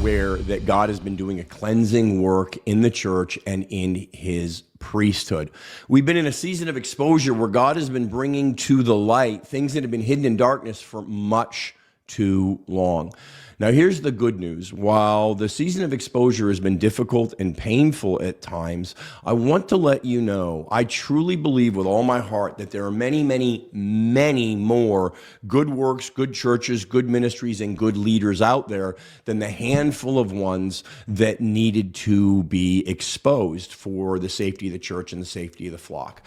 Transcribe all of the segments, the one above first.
aware that God has been doing a cleansing work in the church and in his priesthood. We've been in a season of exposure where God has been bringing to the light things that have been hidden in darkness for much too long. Now, here's the good news. While the season of exposure has been difficult and painful at times, I want to let you know, I truly believe with all my heart that there are many, many, many more good works, good churches, good ministries, and good leaders out there than the handful of ones that needed to be exposed for the safety of the church and the safety of the flock.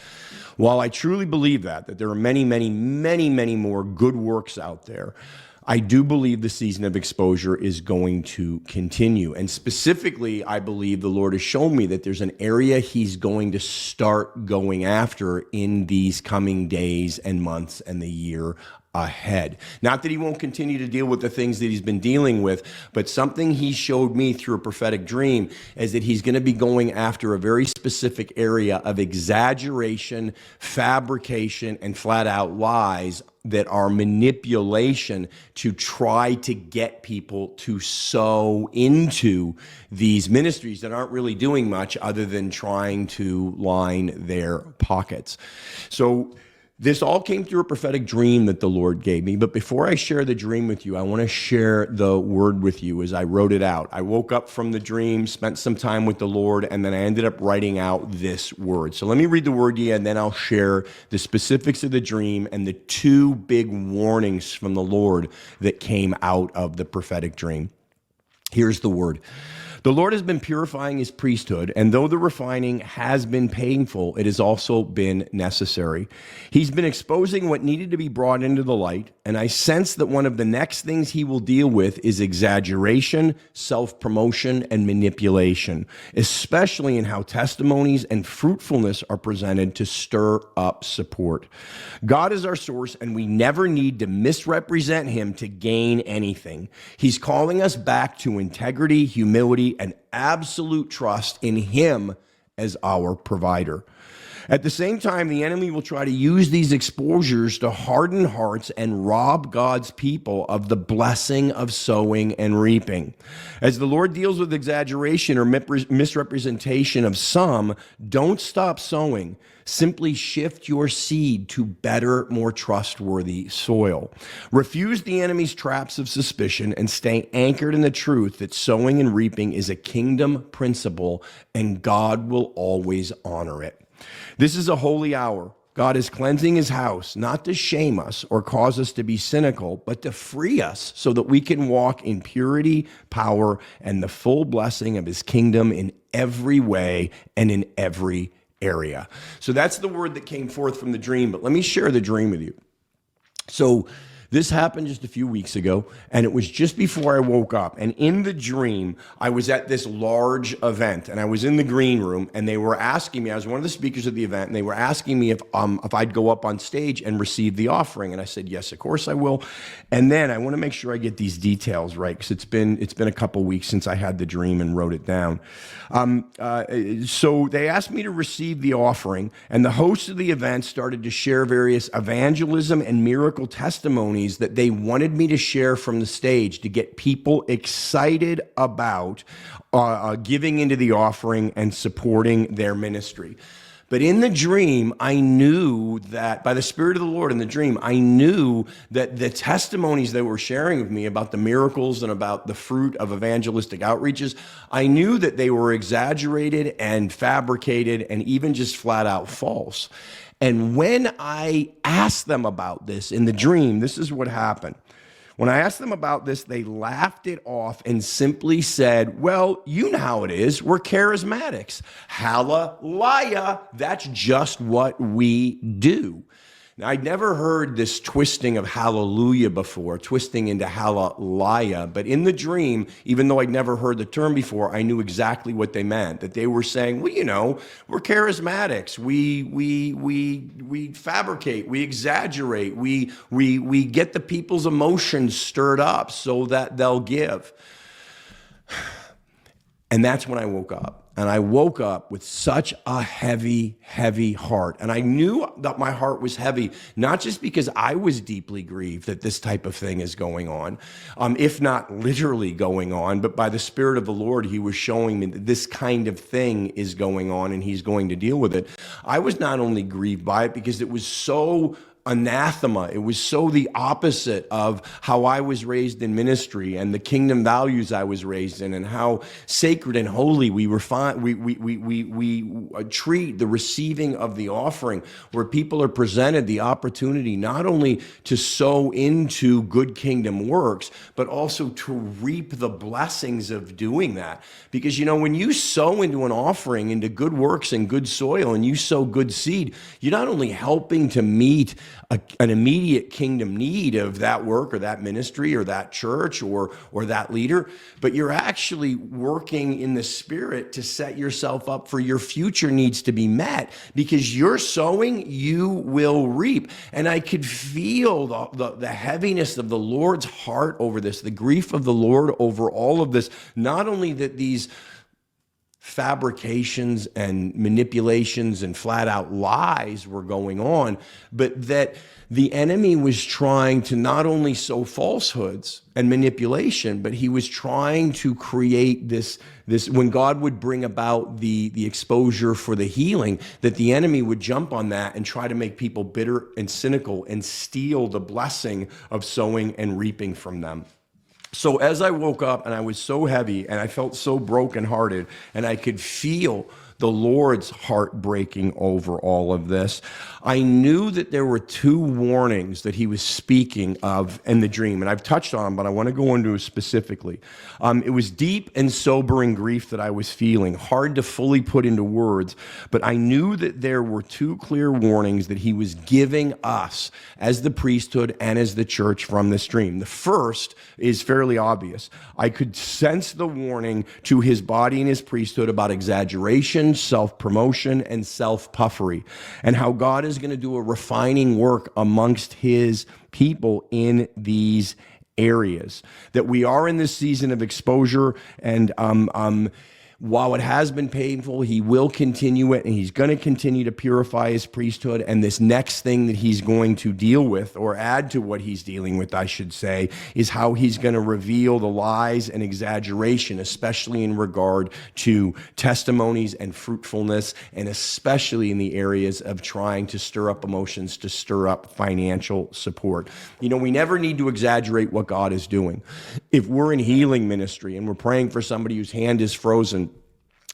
While I truly believe that there are many, many, many, many more good works out there, I do believe the season of exposure is going to continue. And specifically, I believe the Lord has shown me that there's an area he's going to start going after in these coming days and months and the year ahead. Not that he won't continue to deal with the things that he's been dealing with, but something he showed me through a prophetic dream is that he's going to be going after a very specific area of exaggeration, fabrication, and flat out lies that are manipulation to try to get people to sow into these ministries that aren't really doing much other than trying to line their pockets. So this all came through a prophetic dream that the Lord gave me. But before I share the dream with you, I want to share the word with you as I wrote it out. I woke up from the dream, spent some time with the Lord, and then I ended up writing out this word. So let me read the word to you, and then I'll share the specifics of the dream and the two big warnings from the Lord that came out of the prophetic dream. Here's the word. The Lord has been purifying his priesthood, and though the refining has been painful, it has also been necessary. He's been exposing what needed to be brought into the light, and I sense that one of the next things he will deal with is exaggeration, self-promotion, and manipulation, especially in how testimonies and fruitfulness are presented to stir up support. God is our source, and we never need to misrepresent him to gain anything. He's calling us back to integrity, humility, and absolute trust in him as our provider. At the same time, the enemy will try to use these exposures to harden hearts and rob God's people of the blessing of sowing and reaping. As the Lord deals with exaggeration or misrepresentation of some, don't stop sowing. Simply shift your seed to better, more trustworthy soil. Refuse the enemy's traps of suspicion and stay anchored in the truth that sowing and reaping is a kingdom principle and God will always honor it. This is a holy hour. God is cleansing his house, not to shame us or cause us to be cynical, but to free us so that we can walk in purity, power, and the full blessing of his kingdom in every way and in every area. So that's the word that came forth from the dream, but let me share the dream with you. So this happened just a few weeks ago, and it was just before I woke up. And in the dream, I was at this large event, and I was in the green room, and they were asking me, I was one of the speakers of the event, and they were asking me if I'd go up on stage and receive the offering. And I said, yes, of course I will. And then I want to make sure I get these details right, because it's been a couple weeks since I had the dream and wrote it down. So they asked me to receive the offering, and the host of the event started to share various evangelism and miracle testimonies that they wanted me to share from the stage to get people excited about giving into the offering and supporting their ministry. But in the dream, I knew that by the Spirit of the Lord in the dream, I knew that the testimonies they were sharing with me about the miracles and about the fruit of evangelistic outreaches, I knew that they were exaggerated and fabricated and even just flat out false. And when I asked them about this in the dream, this is what happened. When I asked them about this, they laughed it off and simply said, well, you know how it is. We're charismatics. Hallelujah. That's just what we do. Now, I'd never heard this twisting of hallelujah before, twisting into hallelujah. But in the dream, even though I'd never heard the term before, I knew exactly what they meant. That they were saying, well, you know, we're charismatics. We fabricate. We exaggerate. We get the people's emotions stirred up so that they'll give. And that's when I woke up. and I woke up with such a heavy, heavy heart. And I knew that my heart was heavy, not just because I was deeply grieved that this type of thing is going on, if not literally going on, but by the Spirit of the Lord, he was showing me that this kind of thing is going on and he's going to deal with it. I was not only grieved by it because it was so anathema. It was so the opposite of how I was raised in ministry and the kingdom values I was raised in, and how sacred and holy we treat the receiving of the offering, where people are presented the opportunity not only to sow into good kingdom works, but also to reap the blessings of doing that. Because, when you sow into an offering, into good works and good soil, and you sow good seed, you're not only helping to meet an immediate kingdom need of that work or that ministry or that church or that leader, but you're actually working in the Spirit to set yourself up for your future needs to be met, because you're sowing, you will reap. And I could feel the heaviness of the Lord's heart over this, the grief of the Lord over all of this. Not only that these fabrications and manipulations and flat out lies were going on, but that the enemy was trying to not only sow falsehoods and manipulation, but he was trying to create this when God would bring about the exposure for the healing, that the enemy would jump on that and try to make people bitter and cynical and steal the blessing of sowing and reaping from them. So as I woke up, and I was so heavy and I felt so brokenhearted, and I could feel the Lord's heart breaking over all of this, I knew that there were two warnings that he was speaking of in the dream. And I've touched on them, but I want to go into it specifically. It was deep and sobering grief that I was feeling, hard to fully put into words, but I knew that there were two clear warnings that he was giving us as the priesthood and as the church from this dream. The first is fairly obvious. I could sense the warning to his body and his priesthood about exaggeration, self-promotion, and self-puffery, and how God is going to do a refining work amongst his people in these areas. That we are in this season of exposure, and while it has been painful, he will continue it, and he's going to continue to purify his priesthood. And this next thing that he's going to deal with, or add to what he's dealing with, I should say, is how he's going to reveal the lies and exaggeration, especially in regard to testimonies and fruitfulness, and especially in the areas of trying to stir up emotions, to stir up financial support. We never need to exaggerate what God is doing. If we're in healing ministry and we're praying for somebody whose hand is frozen,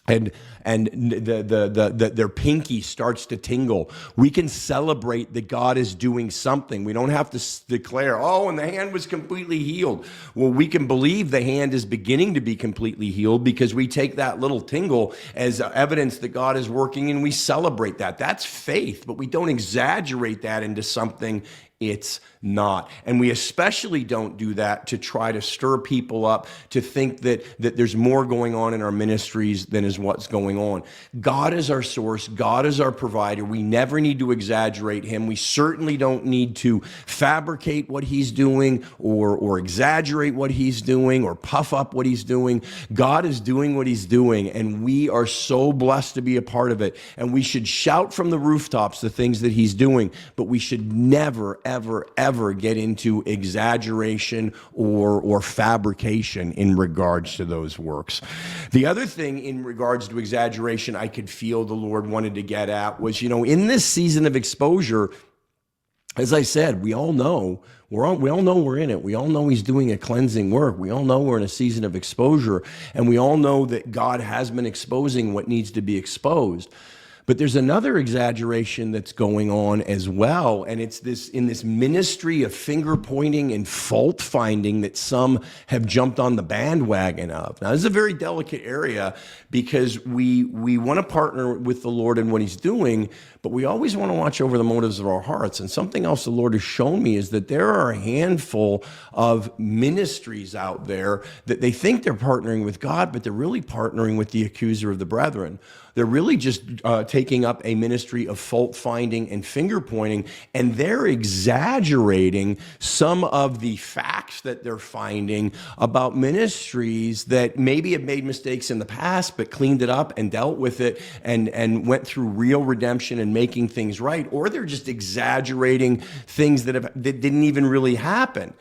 and their pinky starts to tingle, we can celebrate that God is doing something. We don't have to declare, and the hand was completely healed. Well, we can believe the hand is beginning to be completely healed because we take that little tingle as evidence that God is working, and we celebrate that. That's faith, but we don't exaggerate that into something it's not. And we especially don't do that to try to stir people up to think that there's more going on in our ministries than is what's going on. God is our source. God is our provider. We never need to exaggerate him. We certainly don't need to fabricate what he's doing or exaggerate what he's doing or puff up what he's doing. God is doing what he's doing, and we are so blessed to be a part of it. And we should shout from the rooftops the things that he's doing, but we should never, ever get into exaggeration or fabrication in regards to those works. The other thing in regards to exaggeration I could feel the Lord wanted to get at was, in this season of exposure, as I said, we all know we're in it. We all know he's doing a cleansing work. We all know we're in a season of exposure, and we all know that God has been exposing what needs to be exposed. But there's another exaggeration that's going on as well, and it's in this ministry of finger pointing and fault finding that some have jumped on the bandwagon of. Now, this is a very delicate area because we want to partner with the Lord in what he's doing, but we always want to watch over the motives of our hearts. And something else the Lord has shown me is that there are a handful of ministries out there that they think they're partnering with God, but they're really partnering with the accuser of the brethren. They're really just taking up a ministry of fault finding and finger pointing, and they're exaggerating some of the facts that they're finding about ministries that maybe have made mistakes in the past, but cleaned it up and dealt with it and went through real redemption and making things right, or they're just exaggerating things that didn't even really happen.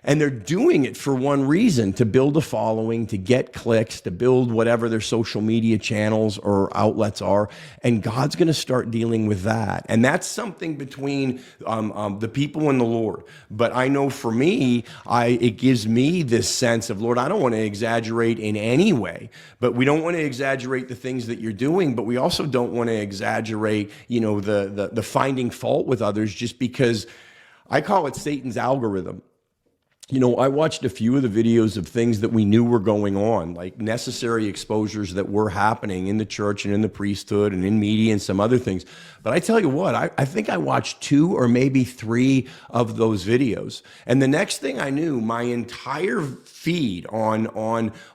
And they're doing it for one reason, to build a following, to get clicks, to build whatever their social media channels or outlets are. And God's going to start dealing with that. And that's something between the people and the Lord. But I know for me, it gives me this sense of, Lord, I don't want to exaggerate in any way. But we don't want to exaggerate the things that you're doing, but we also don't want to exaggerate, the finding fault with others, just because I call it Satan's algorithm. I watched a few of the videos of things that we knew were going on, like necessary exposures that were happening in the church and in the priesthood and in media and some other things. But I tell you what, I think I watched 2 or maybe 3 of those videos. And the next thing I knew, my entire feed on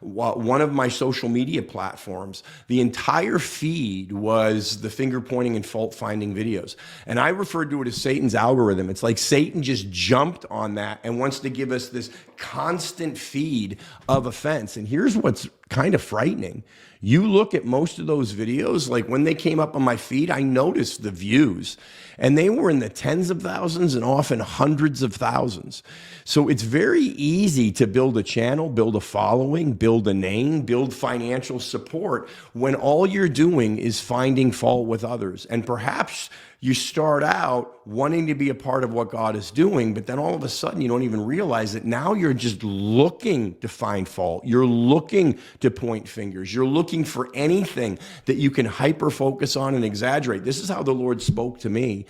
one of my social media platforms, the entire feed was the finger pointing and fault finding videos. And I referred to it as Satan's algorithm. It's like Satan just jumped on that and wants to give us this constant feed of offense. And here's what's kind of frightening. You look at most of those videos, like when they came up on my feed, I noticed the views, and they were in the tens of thousands and often hundreds of thousands. So it's very easy to build a channel, build a following, build a name, build financial support when all you're doing is finding fault with others. And perhaps you start out wanting to be a part of what God is doing, but then all of a sudden you don't even realize that now you're just looking to find fault. You're looking to point fingers. You're looking for anything that you can hyper focus on and exaggerate. This is how the Lord spoke to me.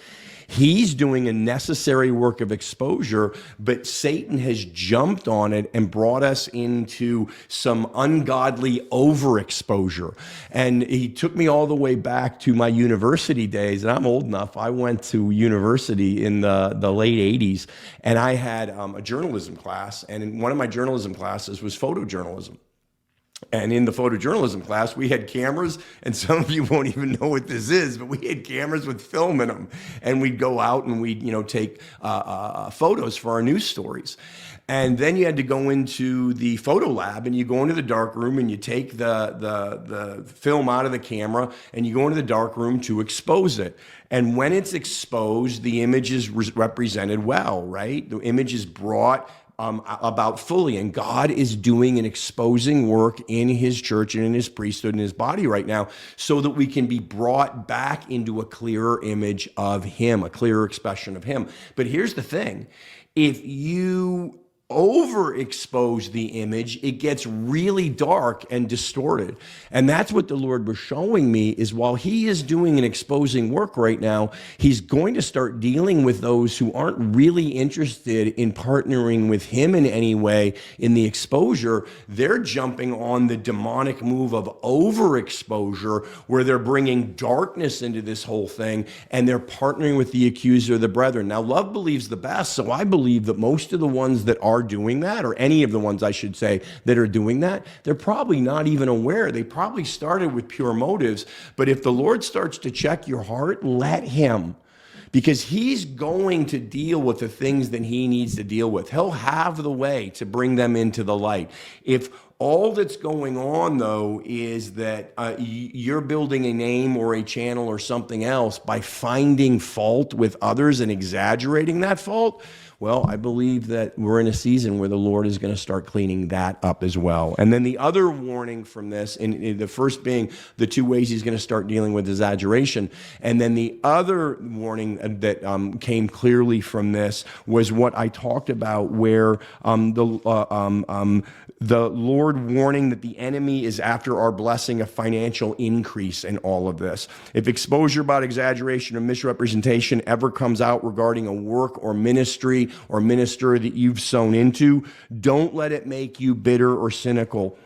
He's doing a necessary work of exposure, but Satan has jumped on it and brought us into some ungodly overexposure. And he took me all the way back to my university days, and I'm old enough. I went to university in the late 80s, and I had a journalism class, and in one of my journalism classes was photojournalism. And in the photojournalism class, we had cameras, and some of you won't even know what this is, but we had cameras with film in them. And we'd go out and we'd, take photos for our news stories. And then you had to go into the photo lab, and you go into the dark room, and you take the film out of the camera, and you go into the dark room to expose it. And when it's exposed, the image is represented well, right? The image is brought about fully, and God is doing an exposing work in his church and in his priesthood and his body right now, so that we can be brought back into a clearer image of him, a clearer expression of him. But here's the thing: if you overexpose the image, it gets really dark and distorted. And that's what the Lord was showing me, is while he is doing an exposing work right now, he's going to start dealing with those who aren't really interested in partnering with him in any way in the exposure. They're jumping on the demonic move of overexposure, where they're bringing darkness into this whole thing, and they're partnering with the accuser of the brethren. Now, love believes the best, so I believe that most of the ones that are doing that, or any of the ones I should say that are doing that, they're probably not even aware. They probably started with pure motives. But if the Lord starts to check your heart, let him, because he's going to deal with the things that he needs to deal with. He'll have the way to bring them into the light. If all that's going on, though, is that you're building a name or a channel or something else by finding fault with others and exaggerating that fault, well, I believe that we're in a season where the Lord is going to start cleaning that up as well. And then the other warning from this, and the first being the 2 ways he's going to start dealing with exaggeration, and then the other warning that came clearly from this was what I talked about, where the Lord warning that the enemy is after our blessing, a financial increase in all of this. If exposure about exaggeration or misrepresentation ever comes out regarding a work or ministry or minister that you've sown into, don't let it make you bitter or cynical,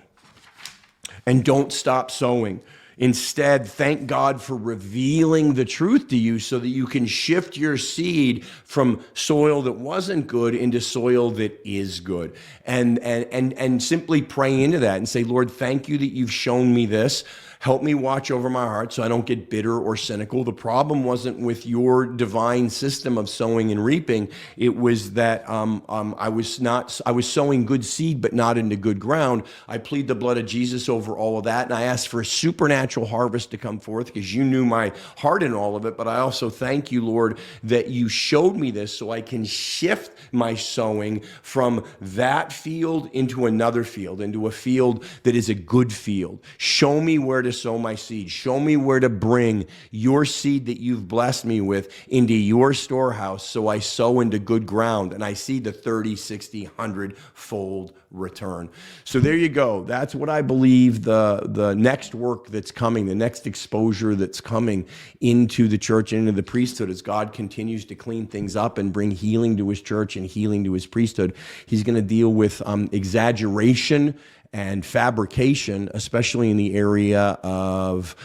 and don't stop sowing. Instead, thank God for revealing the truth to you, so that you can shift your seed from soil that wasn't good into soil that is good. And simply pray into that and say, Lord, thank you that you've shown me this. Help me watch over my heart so I don't get bitter or cynical. The problem wasn't with your divine system of sowing and reaping. It was that I was sowing good seed, but not into good ground. I plead the blood of Jesus over all of that, and I asked for a supernatural harvest to come forth because you knew my heart in all of it. But I also thank you, Lord, that you showed me this so I can shift my sowing from that field into another field, into a field that is a good field. Show me where to sow my seed. Show me where to bring your seed that you've blessed me with into your storehouse so I sow into good ground and I see the 30, 60, 100-fold return. So there you go. That's what I believe the next work that's coming, the next exposure that's coming into the church and into the priesthood as God continues to clean things up and bring healing to his church and healing to his priesthood. He's going to deal with exaggeration and fabrication, especially in the area of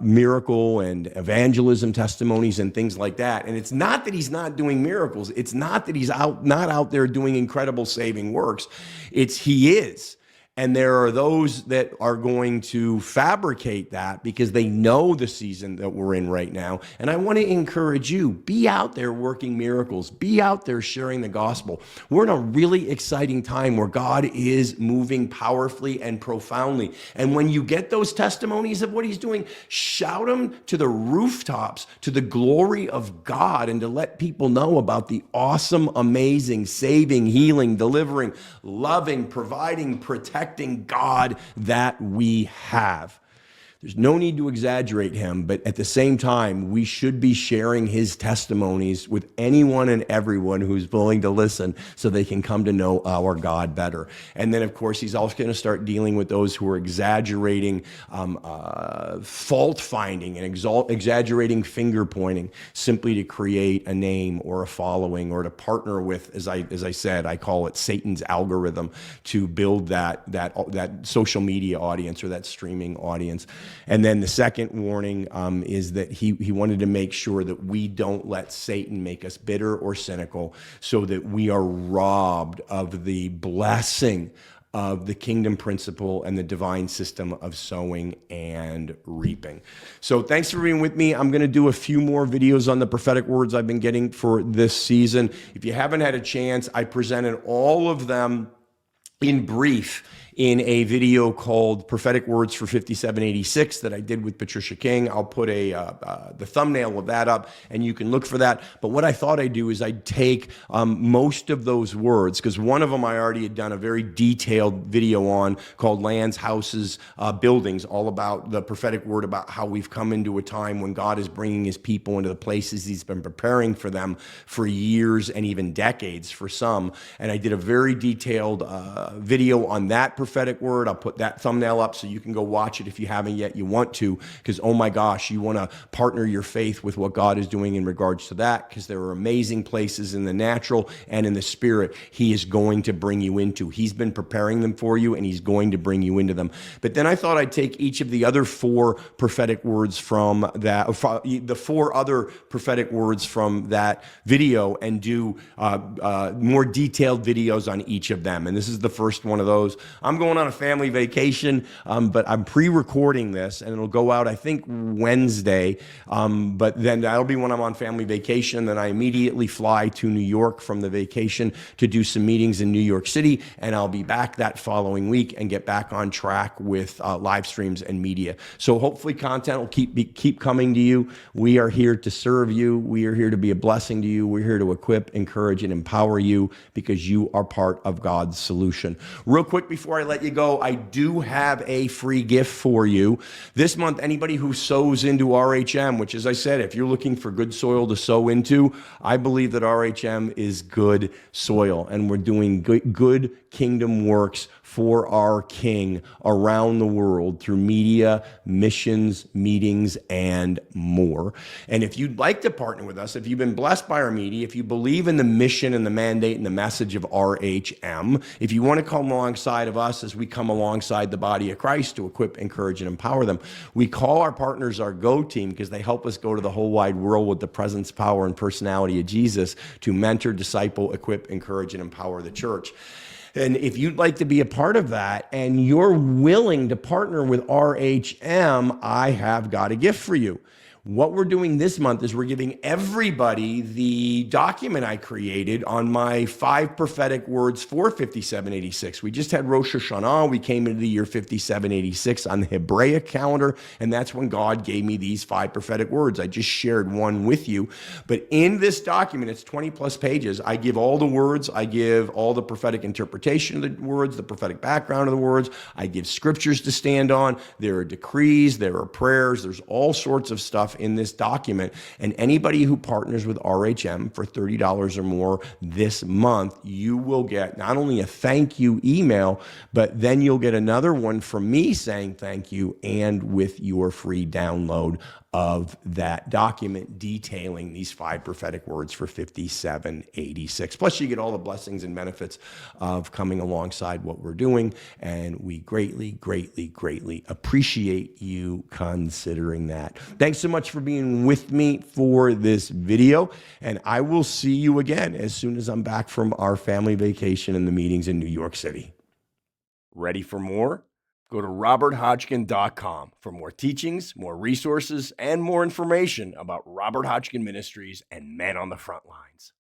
miracle and evangelism testimonies and things like that. And it's not that he's not doing miracles. It's not that he's not out there doing incredible saving works. It's he is. And there are those that are going to fabricate that because they know the season that we're in right now. And I want to encourage you, be out there working miracles. Be out there sharing the gospel. We're in a really exciting time where God is moving powerfully and profoundly. And when you get those testimonies of what he's doing, shout them to the rooftops, to the glory of God, and to let people know about the awesome, amazing, saving, healing, delivering, loving, providing, protecting God that we have. There's no need to exaggerate him, but at the same time, we should be sharing his testimonies with anyone and everyone who's willing to listen so they can come to know our God better. And then, of course, he's also going to start dealing with those who are exaggerating fault finding and exaggerating finger pointing simply to create a name or a following or to partner with, as I said, I call it Satan's algorithm to build that social media audience or that streaming audience. And then the second warning is that he wanted to make sure that we don't let Satan make us bitter or cynical so that we are robbed of the blessing of the kingdom principle and the divine system of sowing and reaping. So thanks for being with me. I'm going to do a few more videos on the prophetic words I've been getting for this season. If you haven't had a chance, I presented all of them in brief in a video called Prophetic Words for 5786 that I did with Patricia King. I'll put the thumbnail of that up and you can look for that. But what I thought I'd do is I'd take most of those words, because one of them I already had done a very detailed video on called Lands, Houses, Buildings, all about the prophetic word, about how we've come into a time when God is bringing his people into the places he's been preparing for them for years and even decades for some. And I did a very detailed video on that prophetic word. I'll put that thumbnail up so you can go watch it if you haven't yet. You want to, because oh my gosh, you want to partner your faith with what God is doing in regards to that, because there are amazing places in the natural and in the spirit he is going to bring you into. He's been preparing them for you and he's going to bring you into them. But then I thought I'd take each of the other four prophetic words from that, the four other prophetic words from that video, and do more detailed videos on each of them. And this is the first one of those. I'm going on a family vacation, but I'm pre-recording this and it'll go out, I think, Wednesday. But then that'll be when I'm on family vacation. Then I immediately fly to New York from the vacation to do some meetings in New York City. And I'll be back that following week and get back on track with live streams and media. So hopefully content will keep coming to you. We are here to serve you. We are here to be a blessing to you. We're here to equip, encourage, and empower you because you are part of God's solution. Real quick before I let you go, I do have a free gift for you. This month, anybody who sows into RHM, which, as I said, if you're looking for good soil to sow into, I believe that RHM is good soil, and we're doing good kingdom works for our King around the world through media, missions, meetings, and more. And if you'd like to partner with us, if you've been blessed by our media, if you believe in the mission and the mandate and the message of RHM, if you want to come alongside of us as we come alongside the body of Christ to equip, encourage, and empower them, we call our partners our Go Team because they help us go to the whole wide world with the presence, power, and personality of Jesus to mentor, disciple, equip, encourage, and empower the church. And if you'd like to be a part of that and you're willing to partner with RHM, I have got a gift for you. What we're doing this month is we're giving everybody the document I created on my 5 prophetic words for 5786. We just had Rosh Hashanah. We came into the year 5786 on the Hebraic calendar, and that's when God gave me these 5 prophetic words. I just shared one with you. But in this document, it's 20 plus pages. I give all the words. I give all the prophetic interpretation of the words, the prophetic background of the words. I give scriptures to stand on. There are decrees. There are prayers. There's all sorts of stuff in this document. And anybody who partners with RHM for $30 or more this month, you will get not only a thank you email, but then you'll get another one from me saying thank you and with your free download of that document detailing these 5 prophetic words for 5786. Plus, you get all the blessings and benefits of coming alongside what we're doing. And we greatly, greatly, greatly appreciate you considering that. Thanks so much for being with me for this video. And I will see you again as soon as I'm back from our family vacation and the meetings in New York City. Ready for more? Go to roberthodgkin.com for more teachings, more resources, and more information about Robert Hotchkin Ministries and Men on the Front Lines.